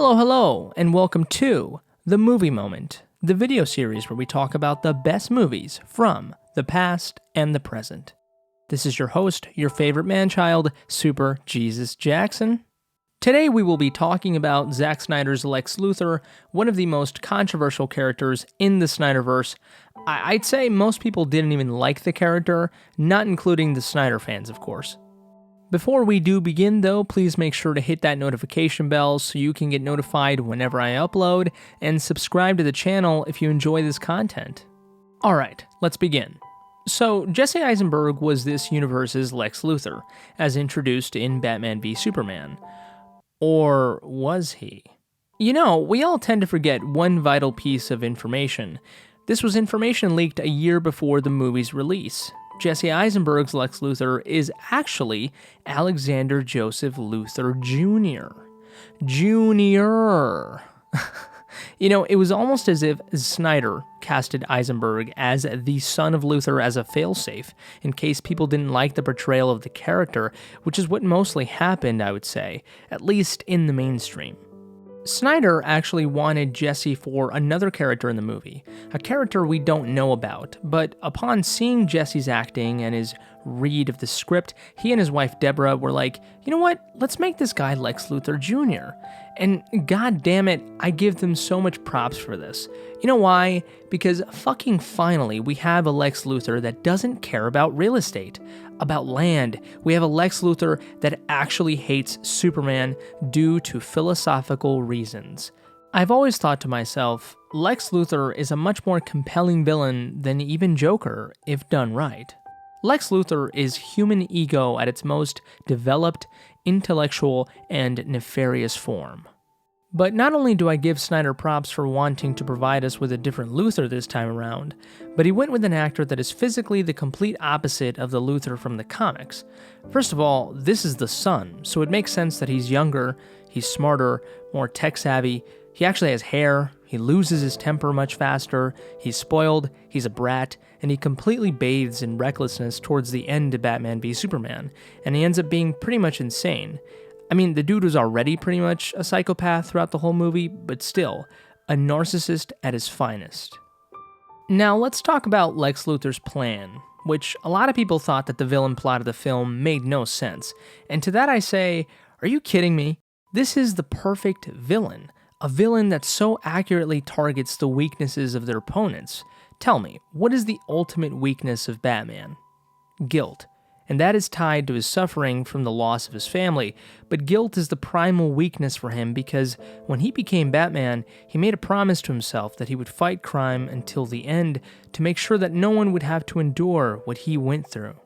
Hello, and welcome to The Movie Moment, the video series where we talk about the best movies from the past and the present. This is your host, your favorite man-child, Super Jesus Jackson. Today we will be talking about Zack Snyder's Lex Luthor, one of the most controversial characters in the Snyderverse. I'd say most people didn't even like the character, not including the Snyder fans, of course. Before we do begin though, please make sure to hit that notification bell so you can get notified whenever I upload, and subscribe to the channel if you enjoy this content. Alright, let's begin. So, Jesse Eisenberg was this universe's Lex Luthor, as introduced in Batman v Superman. Or was he? You know, we all tend to forget one vital piece of information. This was information leaked a year before the movie's release. Jesse Eisenberg's Lex Luthor is actually Alexander Joseph Luthor Jr. You know, it was almost as if Snyder casted Eisenberg as the son of Luthor as a failsafe, in case people didn't like the portrayal of the character, which is what mostly happened, I would say, at least in the mainstream. Snyder actually wanted Jesse for another character in the movie, a character we don't know about, but upon seeing Jesse's acting and his read of the script, he and his wife Deborah were like, you know what, let's make this guy Lex Luthor Jr. And god damn it, I give them so much props for this. You know why? Because fucking finally we have a Lex Luthor that doesn't care about real estate, about land. We have a Lex Luthor that actually hates Superman due to philosophical reasons. I've always thought to myself, Lex Luthor is a much more compelling villain than even Joker, if done right. Lex Luthor is human ego at its most developed, intellectual, and nefarious form. But not only do I give Snyder props for wanting to provide us with a different Luthor this time around, but he went with an actor that is physically the complete opposite of the Luthor from the comics. First of all, this is the son, so it makes sense that he's younger, he's smarter, more tech-savvy, he actually has hair, he loses his temper much faster, he's spoiled, he's a brat, and he completely bathes in recklessness towards the end of Batman v Superman, and he ends up being pretty much insane. I mean, the dude was already pretty much a psychopath throughout the whole movie, but still, a narcissist at his finest. Now, let's talk about Lex Luthor's plan, which a lot of people thought that the villain plot of the film made no sense, and to that I say, are you kidding me? This is the perfect villain, a villain that so accurately targets the weaknesses of their opponents. Tell me, what is the ultimate weakness of Batman? Guilt. And that is tied to his suffering from the loss of his family, but guilt is the primal weakness for him because when he became Batman, he made a promise to himself that he would fight crime until the end to make sure that no one would have to endure what he went through.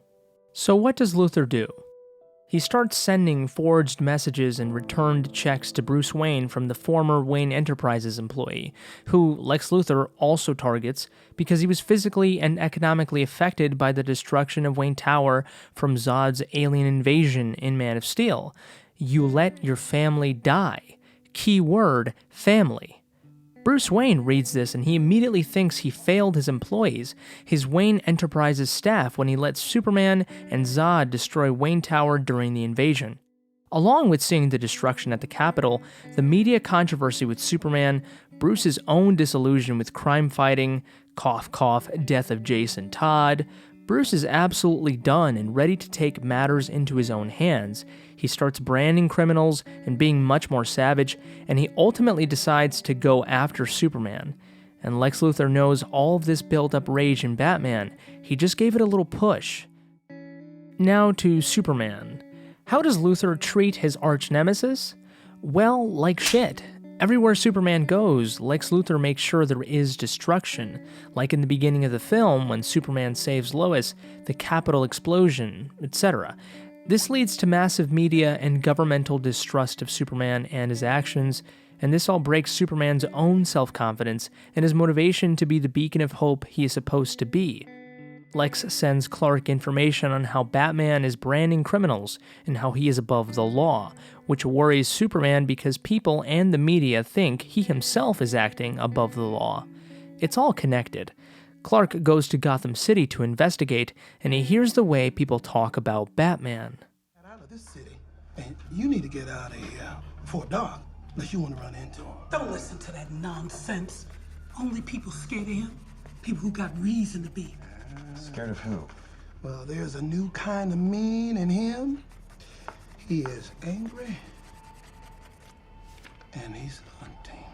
So what does Luthor do? He starts sending forged messages and returned checks to Bruce Wayne from the former Wayne Enterprises employee, who Lex Luthor also targets because he was physically and economically affected by the destruction of Wayne Tower from Zod's alien invasion in Man of Steel. You let your family die. Key word, family. Bruce Wayne reads this and he immediately thinks he failed his employees, his Wayne Enterprises staff, when he let Superman and Zod destroy Wayne Tower during the invasion. Along with seeing the destruction at the Capitol, the media controversy with Superman, Bruce's own disillusion with crime fighting, cough cough, death of Jason Todd, Bruce is absolutely done and ready to take matters into his own hands. He starts branding criminals and being much more savage, and he ultimately decides to go after Superman. And Lex Luthor knows all of this built-up rage in Batman. He just gave it a little push. Now to Superman. How does Luthor treat his arch-nemesis? Well, like shit. Everywhere Superman goes, Lex Luthor makes sure there is destruction, like in the beginning of the film when Superman saves Lois, the Capitol explosion, etc. This leads to massive media and governmental distrust of Superman and his actions, and this all breaks Superman's own self-confidence and his motivation to be the beacon of hope he is supposed to be. Lex sends Clark information on how Batman is branding criminals and how he is above the law, which worries Superman because people and the media think he himself is acting above the law. It's all connected. Clark goes to Gotham City to investigate, and he hears the way people talk about Batman. Get out of this city, and you need to get out of here before dark. Unless you want to run into him. Don't listen to that nonsense. Only people scared of him. People who got reason to be. Scared of who? Well, there's a new kind of mean in him. He is angry. And he's hunting.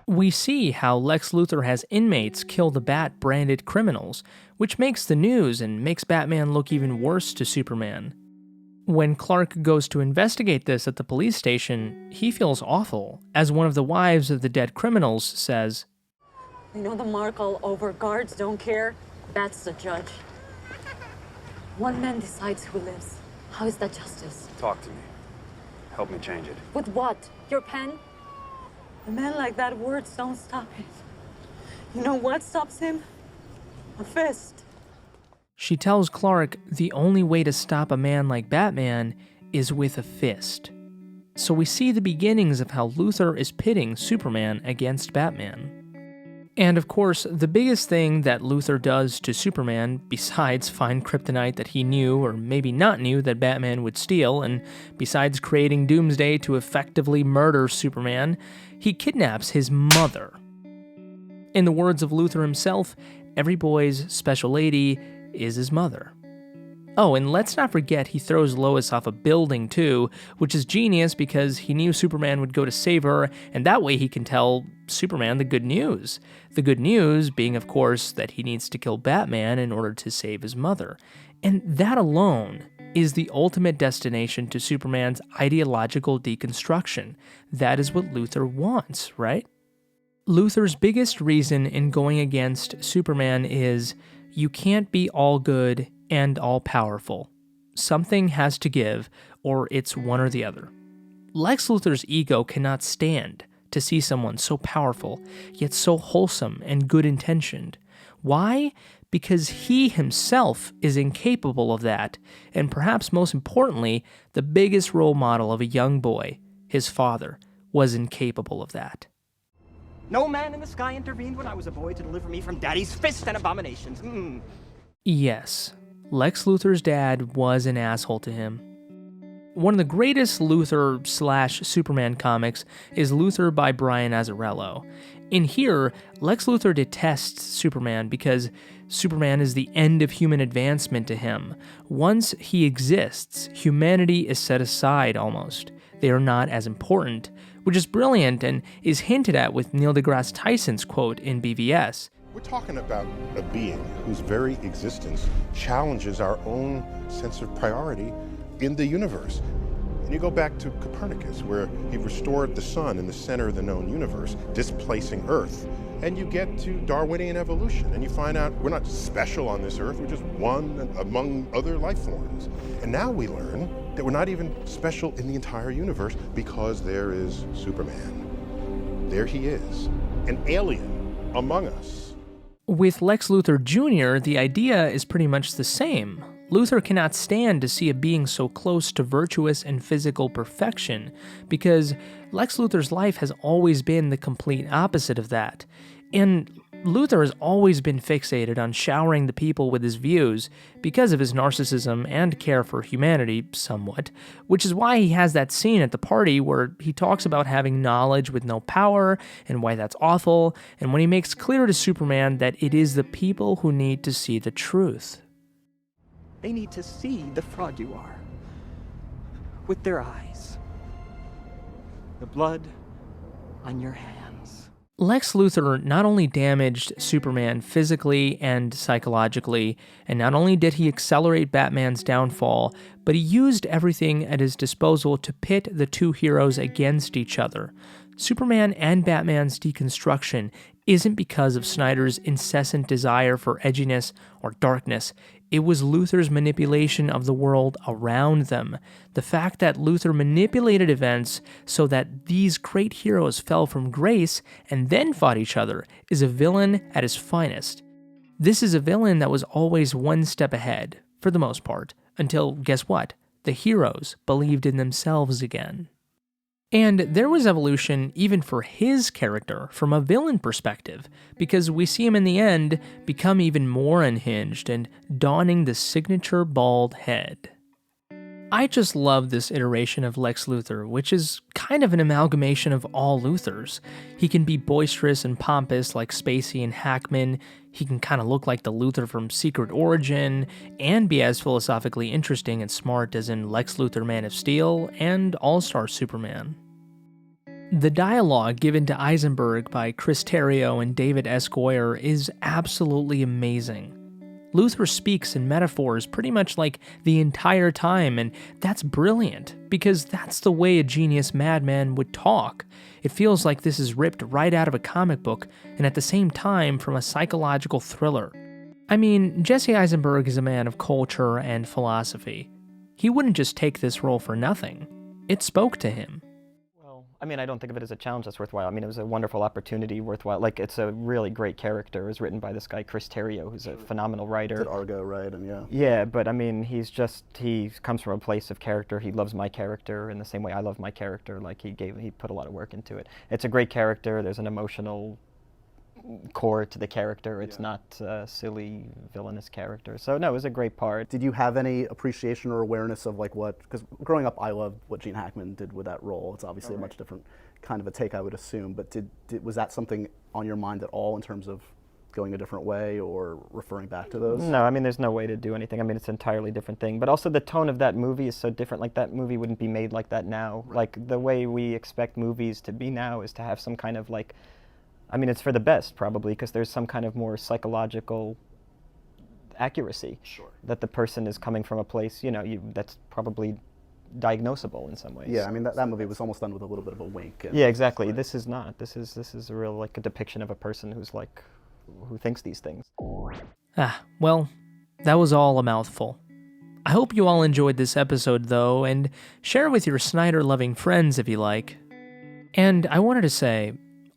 We see how Lex Luthor has inmates kill the Bat-branded criminals, which makes the news and makes Batman look even worse to Superman. When Clark goes to investigate this at the police station, he feels awful, as one of the wives of the dead criminals says, You know the mark all over, guards don't care? That's the judge. One man decides who lives. How is that justice? Talk to me. Help me change it. With what? Your pen? A man like that, words don't stop it. You know what stops him? A fist. She tells Clark the only way to stop a man like Batman is with a fist. So we see the beginnings of how Luthor is pitting Superman against Batman. And of course, the biggest thing that Luthor does to Superman, besides find kryptonite that he knew or maybe not knew that Batman would steal, and besides creating Doomsday to effectively murder Superman, he kidnaps his mother. In the words of Luthor himself, every boy's special lady is his mother. Oh, and let's not forget he throws Lois off a building too, which is genius because he knew Superman would go to save her, and that way he can tell Superman the good news. The good news being, of course, that he needs to kill Batman in order to save his mother. And that alone is the ultimate destination to Superman's ideological deconstruction. That is what Luthor wants, right? Luthor's biggest reason in going against Superman is, you can't be all good and all-powerful. Something has to give, or it's one or the other. Lex Luthor's ego cannot stand to see someone so powerful, yet so wholesome and good-intentioned. Why? Because he himself is incapable of that, and perhaps most importantly, the biggest role model of a young boy, his father, was incapable of that. No man in the sky intervened when I was a boy to deliver me from Daddy's fist and abominations. Yes, Lex Luthor's dad was an asshole to him. One of the greatest Luthor/Superman comics is Luthor by Brian Azzarello. In here, Lex Luthor detests Superman because Superman is the end of human advancement to him. Once he exists, humanity is set aside almost. They are not as important, which is brilliant and is hinted at with Neil deGrasse Tyson's quote in BVS. We're talking about a being whose very existence challenges our own sense of priority in the universe. And you go back to Copernicus, where he restored the sun in the center of the known universe, displacing Earth. And you get to Darwinian evolution, and you find out we're not special on this Earth, we're just one among other life forms. And now we learn that we're not even special in the entire universe because there is Superman. There he is, an alien among us. With Lex Luthor Jr., the idea is pretty much the same. Luthor cannot stand to see a being so close to virtuous and physical perfection, because Lex Luthor's life has always been the complete opposite of that. And Luthor has always been fixated on showering the people with his views because of his narcissism and care for humanity, somewhat, which is why he has that scene at the party where he talks about having knowledge with no power and why that's awful, and when he makes clear to Superman that it is the people who need to see the truth. They need to see the fraud you are. With their eyes. The blood on your hands. Lex Luthor not only damaged Superman physically and psychologically, and not only did he accelerate Batman's downfall, but he used everything at his disposal to pit the two heroes against each other. Superman and Batman's deconstruction isn't because of Snyder's incessant desire for edginess or darkness. It was Luthor's manipulation of the world around them. The fact that Luthor manipulated events so that these great heroes fell from grace and then fought each other is a villain at his finest. This is a villain that was always one step ahead, for the most part, until, guess what? The heroes believed in themselves again. And there was evolution even for his character from a villain perspective, because we see him in the end become even more unhinged and donning the signature bald head. I just love this iteration of Lex Luthor, which is kind of an amalgamation of all Luthors. He can be boisterous and pompous like Spacey and Hackman, he can kind of look like the Luthor from Secret Origin, and be as philosophically interesting and smart as in Lex Luthor Man of Steel and All-Star Superman. The dialogue given to Eisenberg by Chris Terrio and David S. Goyer is absolutely amazing. Luthor speaks in metaphors pretty much like the entire time, and that's brilliant, because that's the way a genius madman would talk. It feels like this is ripped right out of a comic book, and at the same time from a psychological thriller. I mean, Jesse Eisenberg is a man of culture and philosophy. He wouldn't just take this role for nothing. It spoke to him. I mean, I don't think of it as a challenge that's worthwhile. I mean, it was a wonderful opportunity, worthwhile. Like, it's a really great character. It was written by this guy, Chris Terrio, who's a phenomenal writer. Did Argo, right? And yeah. Yeah, but I mean, he comes from a place of character. He loves my character in the same way I love my character. Like, he put a lot of work into it. It's a great character. There's an emotional core to the character. It's not a silly, villainous character. So no, it was a great part. Did you have any appreciation or awareness of like what, because growing up I loved what Gene Hackman did with that role. It's obviously a much different kind of a take, I would assume, but was that something on your mind at all in terms of going a different way or referring back to those? No, I mean, there's no way to do anything. I mean, it's an entirely different thing. But also the tone of that movie is so different. Like, that movie wouldn't be made like that now. Right. Like, the way we expect movies to be now is to have some kind of like, I mean, it's for the best, probably, because there's some kind of more psychological accuracy. Sure. That the person is coming from a place, that's probably diagnosable in some ways. Yeah, I mean, that movie was almost done with a little bit of a wink. Yeah, exactly. Right. This is not. This is a real, like, a depiction of a person who thinks these things. Well, that was all a mouthful. I hope you all enjoyed this episode, though, and share with your Snyder-loving friends if you like. And I wanted to say,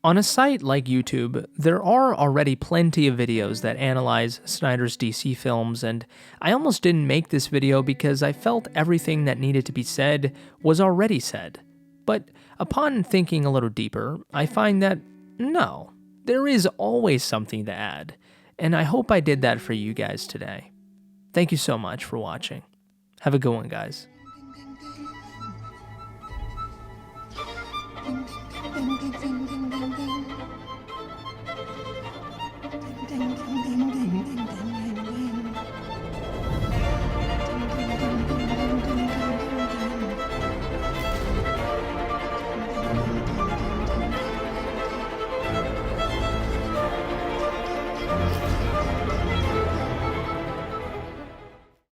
on a site like YouTube, there are already plenty of videos that analyze Snyder's DC films, and I almost didn't make this video because I felt everything that needed to be said was already said. But upon thinking a little deeper, I find that, no, there is always something to add, and I hope I did that for you guys today. Thank you so much for watching. Have a good one, guys.